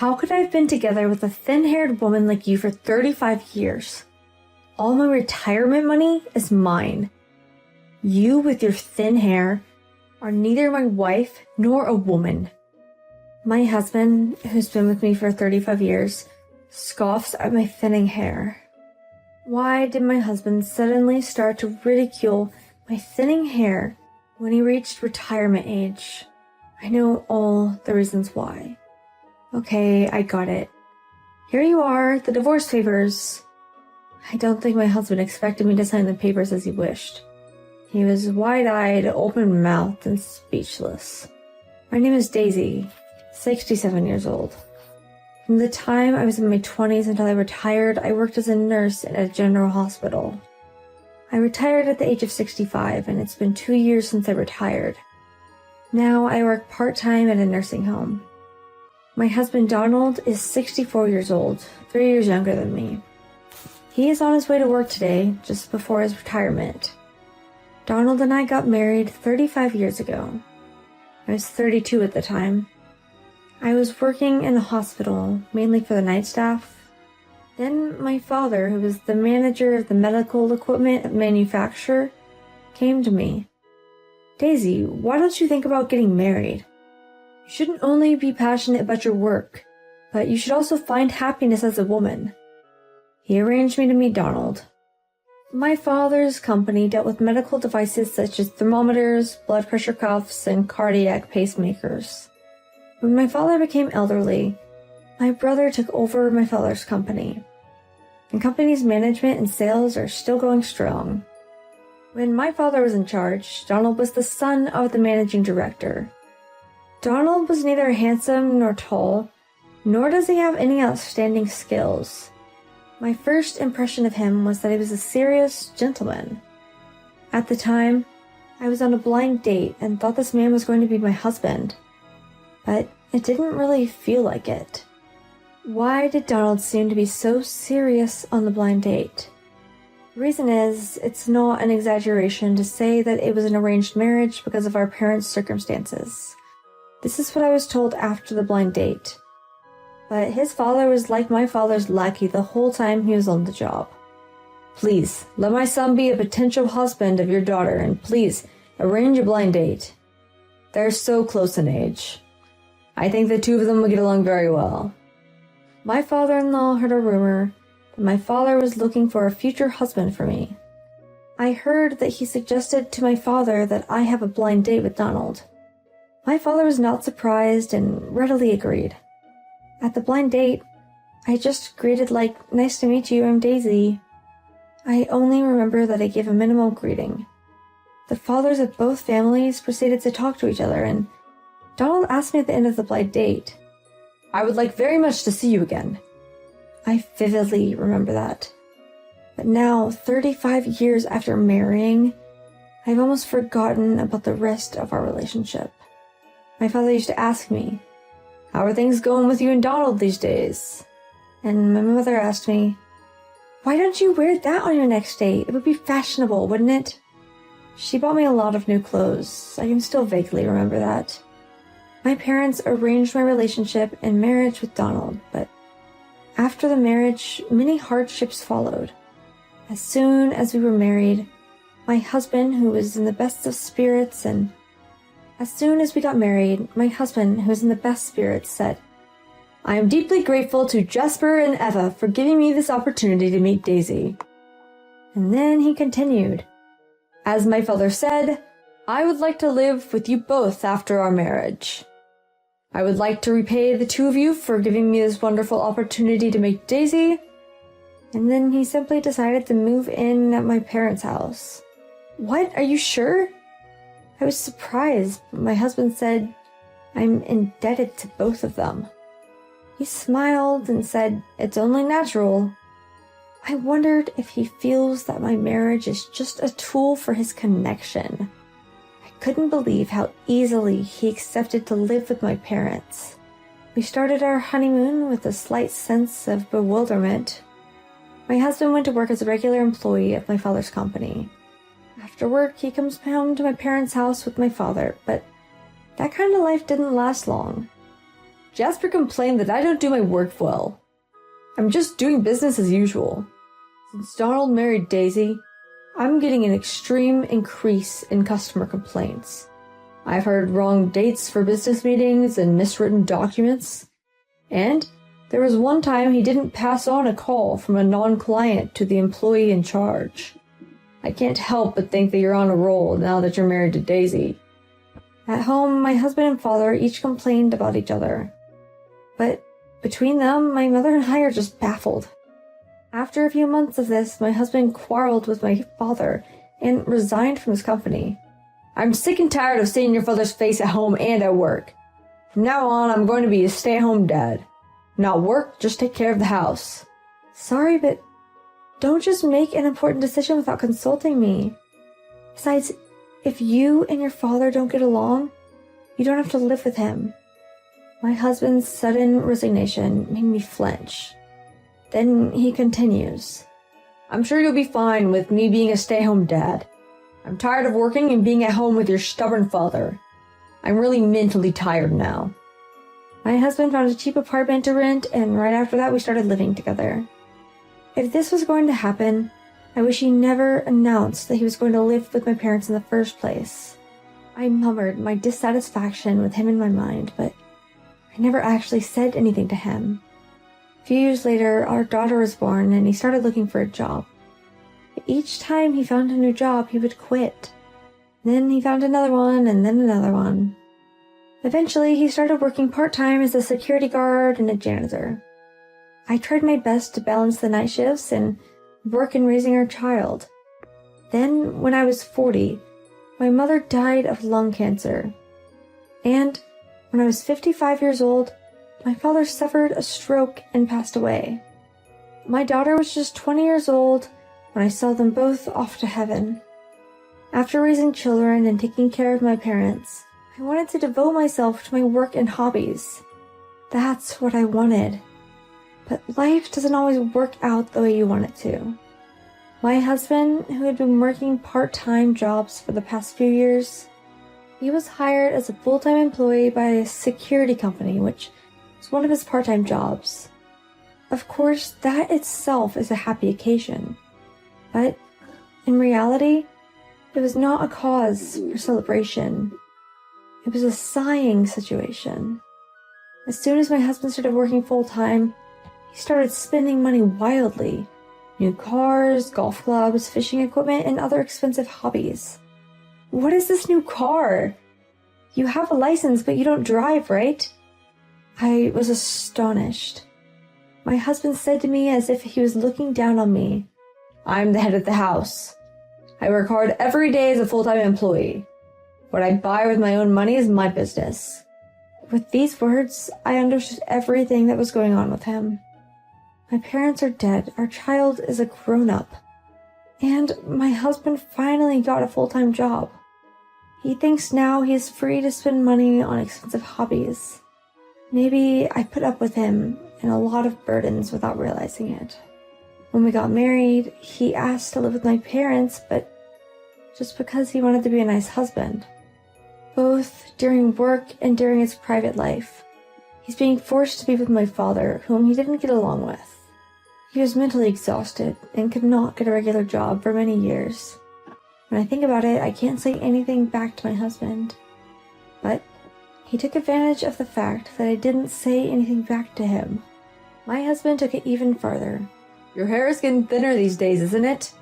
How could I have been together with a thin-haired woman like you for 35 years? All my retirement money is mine. You, with your thin hair, are neither my wife nor a woman. My husband, who's been with me for 35 years, scoffs at my thinning hair. Why did my husband suddenly start to ridicule my thinning hair when he reached retirement age? I know all the reasons why. Okay, I got it. Here you are, the divorce papers. I don't think my husband expected me to sign the papers as he wished. He was wide-eyed, open-mouthed, and speechless. My name is Daisy, 67 years old. From the time I was in my 20s until I retired, I worked as a nurse at a general hospital. I retired at the age of 65, and it's been 2 years since I retired. Now I work part-time at a nursing home. My husband Donald is 64 years old, 3 years younger than me. He is on his way to work today, just before his retirement. Donald and I got married 35 years ago. I was 32 at the time. I was working in the hospital, mainly for the night staff. Then my father, who was the manager of the medical equipment manufacturer, came to me. Daisy, why don't you think about getting married? You shouldn't only be passionate about your work, but you should also find happiness as a woman. He arranged me to meet Donald. My father's company dealt with medical devices such as thermometers, blood pressure cuffs, and cardiac pacemakers. When my father became elderly, my brother took over my father's company. The company's management and sales are still going strong. When my father was in charge, Donald was the son of the managing director. Donald was neither handsome nor tall, nor does he have any outstanding skills. My first impression of him was that he was a serious gentleman. At the time, I was on a blind date and thought this man was going to be my husband, but it didn't really feel like it. Why did Donald seem to be so serious on the blind date? The reason is, it's not an exaggeration to say that it was an arranged marriage because of our parents' circumstances. This is what I was told after the blind date. But his father was like my father's lackey the whole time he was on the job. Please, let my son be a potential husband of your daughter, and please, arrange a blind date. They're so close in age. I think the two of them will get along very well. My father-in-law heard a rumor that my father was looking for a future husband for me. I heard that he suggested to my father that I have a blind date with Donald. My father was not surprised and readily agreed. At the blind date, I just greeted like, "Nice to meet you, I'm Daisy." I only remember that I gave a minimal greeting. The fathers of both families proceeded to talk to each other, and Donald asked me at the end of the blind date, "I would like very much to see you again." I vividly remember that. But now, 35 years after marrying, I've almost forgotten about the rest of our relationship. My father used to ask me, "How are things going with you and Donald these days?" And my mother asked me, "Why don't you wear that on your next date? It would be fashionable, wouldn't it?" She bought me a lot of new clothes. I can still vaguely remember that. My parents arranged my relationship and marriage with Donald, but after the marriage, many hardships followed. As soon as we were married, my husband, who was in the best of spirits, said, "I am deeply grateful to Jasper and Eva for giving me this opportunity to meet Daisy." And then he continued, "As my father said, I would like to live with you both after our marriage. I would like to repay the two of you for giving me this wonderful opportunity to meet Daisy." And then he simply decided to move in at my parents' house. What? Are you sure? I was surprised, but my husband said, "I'm indebted to both of them." He smiled and said, "It's only natural." I wondered if he feels that my marriage is just a tool for his connection. I couldn't believe how easily he accepted to live with my parents. We started our honeymoon with a slight sense of bewilderment. My husband went to work as a regular employee of my father's company. After work, he comes home to my parents' house with my father, but that kind of life didn't last long. Jasper complained that I don't do my work well. I'm just doing business as usual. Since Donald married Daisy, I'm getting an extreme increase in customer complaints. I've heard wrong dates for business meetings and miswritten documents. And there was one time he didn't pass on a call from a non-client to the employee in charge. I can't help but think that you're on a roll now that you're married to Daisy. At home, my husband and father each complained about each other. But between them, my mother and I are just baffled. After a few months of this, my husband quarreled with my father and resigned from his company. I'm sick and tired of seeing your father's face at home and at work. From now on, I'm going to be a stay-at-home dad. Not work, just take care of the house. Sorry, but don't just make an important decision without consulting me. Besides, if you and your father don't get along, you don't have to live with him. My husband's sudden resignation made me flinch. Then he continues. I'm sure you'll be fine with me being a stay-at-home dad. I'm tired of working and being at home with your stubborn father. I'm really mentally tired now. My husband found a cheap apartment to rent, and right after that we started living together. If this was going to happen, I wish he never announced that he was going to live with my parents in the first place. I murmured my dissatisfaction with him in my mind, but I never actually said anything to him. A few years later, our daughter was born, and he started looking for a job. But each time he found a new job, he would quit. Then he found another one, and then another one. Eventually, he started working part-time as a security guard and a janitor. I tried my best to balance the night shifts and work in raising our child. Then, when I was 40, my mother died of lung cancer. And when I was 55 years old, my father suffered a stroke and passed away. My daughter was just 20 years old when I saw them both off to heaven. After raising children and taking care of my parents, I wanted to devote myself to my work and hobbies. That's what I wanted. But life doesn't always work out the way you want it to. My husband, who had been working part-time jobs for the past few years, he was hired as a full-time employee by a security company, which was one of his part-time jobs. Of course, that itself is a happy occasion. But in reality, it was not a cause for celebration. It was a sighing situation. As soon as my husband started working full-time, he started spending money wildly. New cars, golf clubs, fishing equipment, and other expensive hobbies. What is this new car? You have a license, but you don't drive, right? I was astonished. My husband said to me as if he was looking down on me, I'm the head of the house. I work hard every day as a full-time employee. What I buy with my own money is my business. With these words, I understood everything that was going on with him. My parents are dead. Our child is a grown-up. And my husband finally got a full-time job. He thinks now he is free to spend money on expensive hobbies. Maybe I put up with him and a lot of burdens without realizing it. When we got married, he asked to live with my parents, but just because he wanted to be a nice husband. Both during work and during his private life, he's being forced to be with my father, whom he didn't get along with. He was mentally exhausted and could not get a regular job for many years. When I think about it, I can't say anything back to my husband. But he took advantage of the fact that I didn't say anything back to him. My husband took it even further. Your hair is getting thinner these days, isn't it?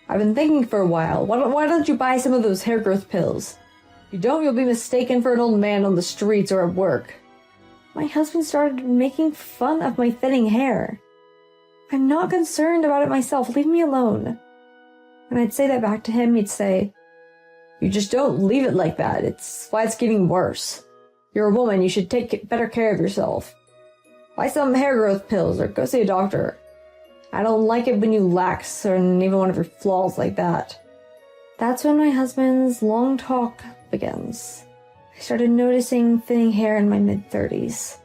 I've been thinking for a while. Why don't you buy some of those hair growth pills? If you don't, you'll be mistaken for an old man on the streets or at work. My husband started making fun of my thinning hair. I'm not concerned about it myself. Leave me alone. When I'd say that back to him, he'd say, You just don't leave it like that. It's why it's getting worse. You're a woman. You should take better care of yourself. Buy some hair growth pills or go see a doctor. I don't like it when you lax or even one of your flaws like that. That's when my husband's long talk begins. I started noticing thinning hair in my mid-30s.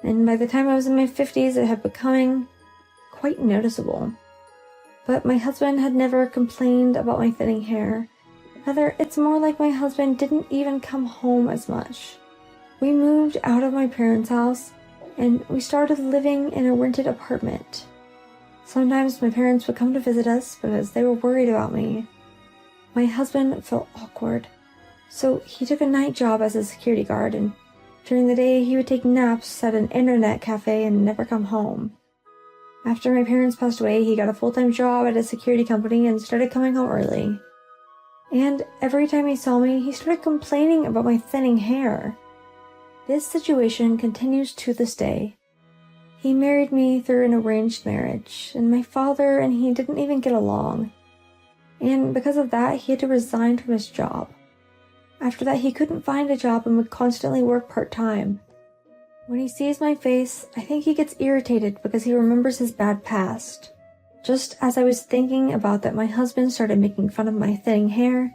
And by the time I was in my 50s, it had becoming quite noticeable. But my husband had never complained about my thinning hair. Rather, it's more like my husband didn't even come home as much. We moved out of my parents' house and we started living in a rented apartment. Sometimes my parents would come to visit us because they were worried about me. My husband felt awkward, so he took a night job as a security guard, and during the day he would take naps at an internet cafe and never come home. After my parents passed away, he got a full-time job at a security company and started coming home early. And every time he saw me, he started complaining about my thinning hair. This situation continues to this day. He married me through an arranged marriage, and my father and he didn't even get along. And because of that, he had to resign from his job. After that, he couldn't find a job and would constantly work part-time. When he sees my face, I think he gets irritated because he remembers his bad past. Just as I was thinking about that my husband started making fun of my thinning hair,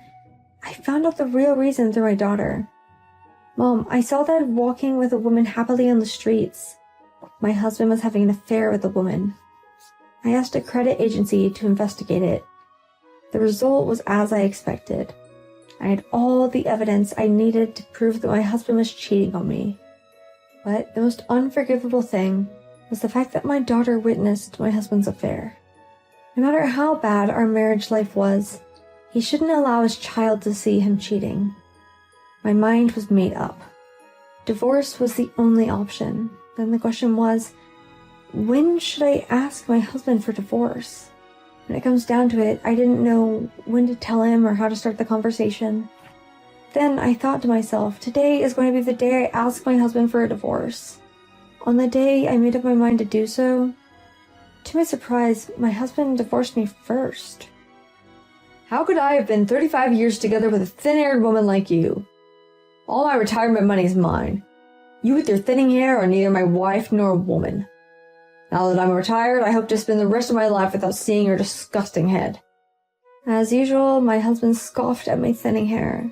I found out the real reason through my daughter. Mom, I saw Dad walking with a woman happily on the streets. My husband was having an affair with a woman. I asked a credit agency to investigate it. The result was as I expected. I had all the evidence I needed to prove that my husband was cheating on me. But the most unforgivable thing was the fact that my daughter witnessed my husband's affair. No matter how bad our marriage life was, he shouldn't allow his child to see him cheating. My mind was made up. Divorce was the only option. Then the question was, when should I ask my husband for divorce? When it comes down to it, I didn't know when to tell him or how to start the conversation. Then I thought to myself, today is going to be the day I ask my husband for a divorce. On the day I made up my mind to do so, to my surprise, my husband divorced me first. How could I have been 35 years together with a thin-haired woman like you? All my retirement money is mine. You with your thinning hair are neither my wife nor a woman. Now that I'm retired, I hope to spend the rest of my life without seeing your disgusting head. As usual, my husband scoffed at my thinning hair.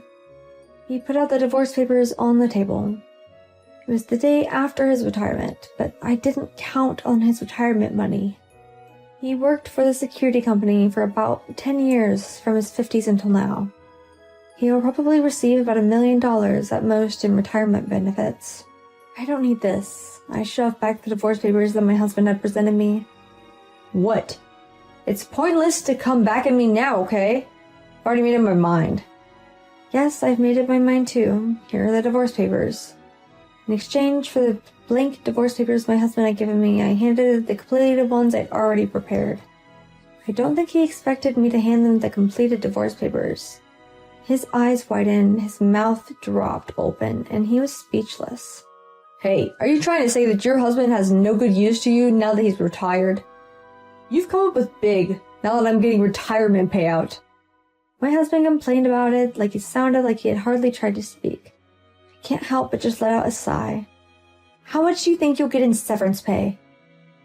He put out the divorce papers on the table. It was the day after his retirement, but I didn't count on his retirement money. He worked for the security company for about 10 years from his 50s until now. He will probably receive about $1 million at most in retirement benefits. I don't need this. I shoved back the divorce papers that my husband had presented me. What? It's pointless to come back at me now, okay? I've already made up my mind. Yes, I've made up my mind too. Here are the divorce papers. In exchange for the blank divorce papers my husband had given me, I handed the completed ones I'd already prepared. I don't think he expected me to hand them the completed divorce papers. His eyes widened, his mouth dropped open, and he was speechless. Hey, are you trying to say that your husband has no good use to you now that he's retired? You've come up with big, now that I'm getting retirement payout. My husband complained about it like it sounded like he had hardly tried to speak. I can't help but just let out a sigh. How much do you think you'll get in severance pay?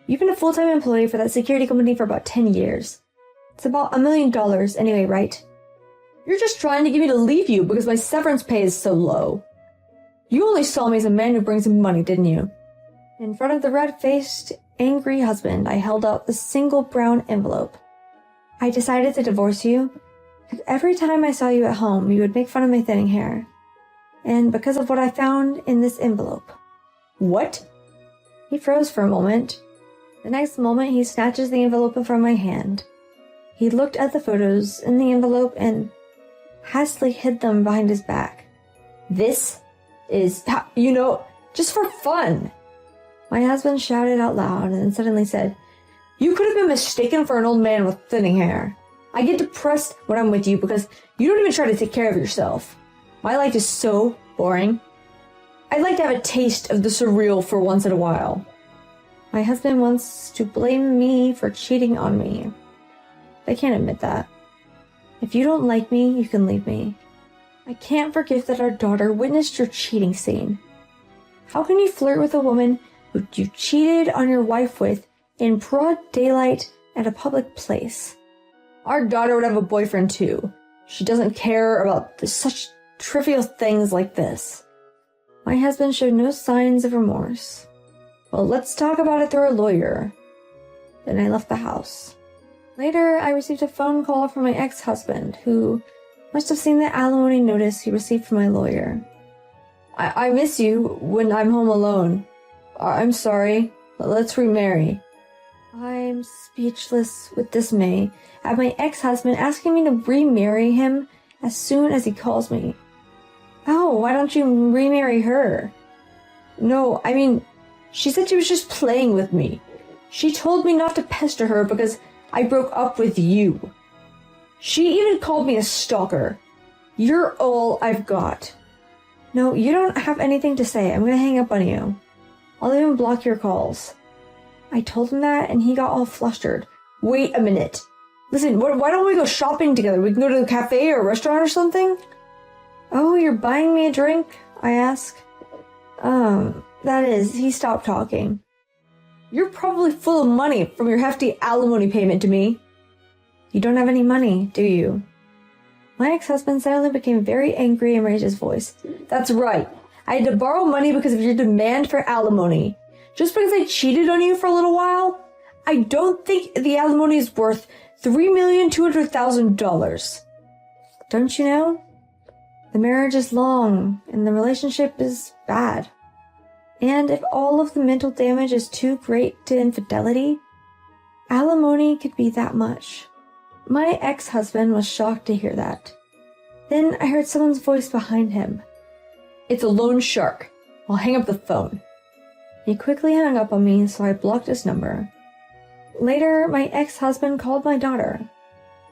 You've been a full-time employee for that security company for about 10 years. It's about $1 million anyway, right? You're just trying to get me to leave you because my severance pay is so low. You only saw me as a man who brings in money, didn't you? In front of the red-faced, angry husband, I held out the single brown envelope. I decided to divorce you. Every time I saw you at home, you would make fun of my thinning hair. And because of what I found in this envelope. What? He froze for a moment. The next moment, he snatches the envelope from my hand. He looked at the photos in the envelope and hastily hid them behind his back. This is, just for fun. My husband shouted out loud and suddenly said, You could have been mistaken for an old man with thinning hair. I get depressed when I'm with you because you don't even try to take care of yourself. My life is so boring. I'd like to have a taste of the surreal for once in a while. My husband wants to blame me for cheating on me. I can't admit that. If you don't like me, you can leave me. I can't forgive that our daughter witnessed your cheating scene. How can you flirt with a woman who you cheated on your wife with in broad daylight at a public place? Our daughter would have a boyfriend too. She doesn't care about such trivial things like this. My husband showed no signs of remorse. Well, let's talk about it through a lawyer. Then I left the house. Later, I received a phone call from my ex-husband, who must have seen the alimony notice he received from my lawyer. I miss you when I'm home alone. I'm sorry. Let's remarry. I'm speechless with dismay at my ex-husband asking me to remarry him as soon as he calls me. Oh, why don't you remarry her? No, I mean, she said she was just playing with me. She told me not to pester her because I broke up with you. She even called me a stalker. You're all I've got. No, you don't have anything to say. I'm gonna hang up on you. I'll even block your calls. I told him that and he got all flustered. Wait a minute. Listen, why don't we go shopping together? We can go to a cafe or a restaurant or something? Oh, you're buying me a drink? I ask. That is, he stopped talking. You're probably full of money from your hefty alimony payment to me. You don't have any money, do you? My ex-husband suddenly became very angry and raised his voice. That's right. I had to borrow money because of your demand for alimony. Just because I cheated on you for a little while? I don't think the alimony is worth $3,200,000. Don't you know? The marriage is long, and the relationship is bad. And if all of the mental damage is too great to infidelity, alimony could be that much. My ex-husband was shocked to hear that. Then I heard someone's voice behind him. It's a loan shark. I'll hang up the phone. He quickly hung up on me, so I blocked his number. Later, my ex-husband called my daughter.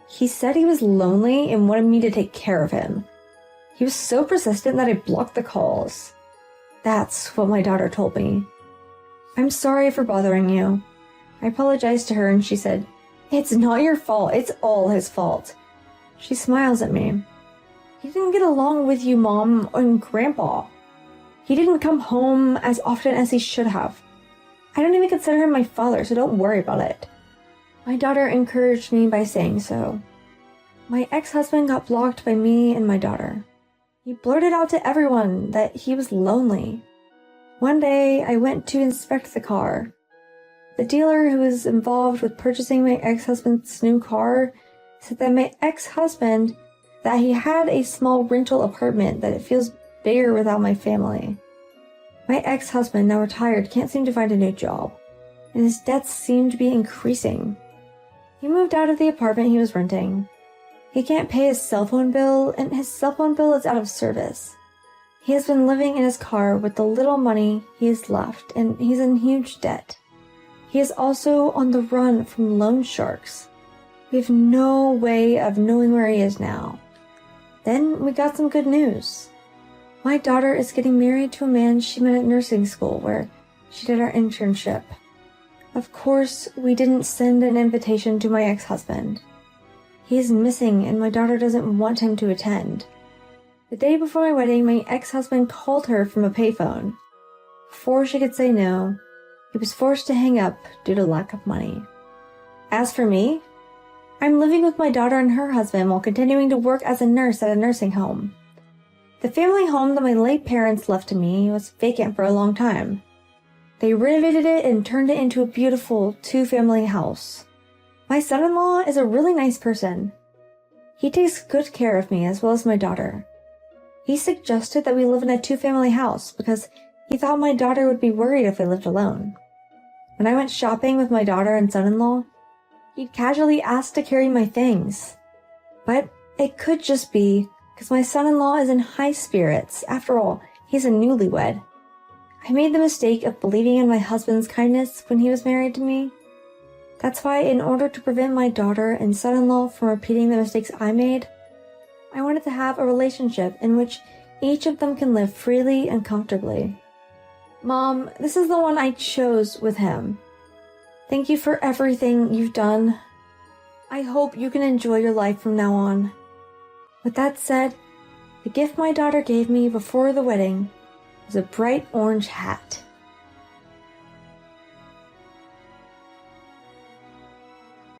He said he was lonely and wanted me to take care of him. He was so persistent that I blocked the calls. That's what my daughter told me. I'm sorry for bothering you. I apologized to her and she said, It's not your fault, it's all his fault. She smiles at me. He didn't get along with you, Mom, and Grandpa. He didn't come home as often as he should have. I don't even consider him my father, so don't worry about it. My daughter encouraged me by saying so. My ex-husband got blocked by me and my daughter. He blurted out to everyone that he was lonely. One day, I went to inspect the car. The dealer who was involved with purchasing my ex-husband's new car said that my ex-husband, that he had a small rental apartment, that it feels bigger without my family. My ex-husband, now retired, can't seem to find a new job, and his debts seem to be increasing. He moved out of the apartment he was renting. He can't pay his cell phone bill, and his cell phone bill is out of service. He has been living in his car with the little money he has left, and he's in huge debt. He is also on the run from loan sharks. We have no way of knowing where he is now. Then we got some good news. My daughter is getting married to a man she met at nursing school where she did our internship. Of course, we didn't send an invitation to my ex-husband. He is missing and my daughter doesn't want him to attend. The day before my wedding, my ex-husband called her from a payphone. Before she could say no, he was forced to hang up due to lack of money. As for me, I'm living with my daughter and her husband while continuing to work as a nurse at a nursing home. The family home that my late parents left to me was vacant for a long time. They renovated it and turned it into a beautiful two-family house. My son-in-law is a really nice person. He takes good care of me as well as my daughter. He suggested that we live in a two-family house because he thought my daughter would be worried if I lived alone. When I went shopping with my daughter and son-in-law, he'd casually ask to carry my things. But it could just be because my son-in-law is in high spirits. After all, he's a newlywed. I made the mistake of believing in my husband's kindness when he was married to me. That's why, in order to prevent my daughter and son-in-law from repeating the mistakes I made, I wanted to have a relationship in which each of them can live freely and comfortably. Mom, this is the one I chose with him. Thank you for everything you've done. I hope you can enjoy your life from now on. With that said, the gift my daughter gave me before the wedding was a bright orange hat.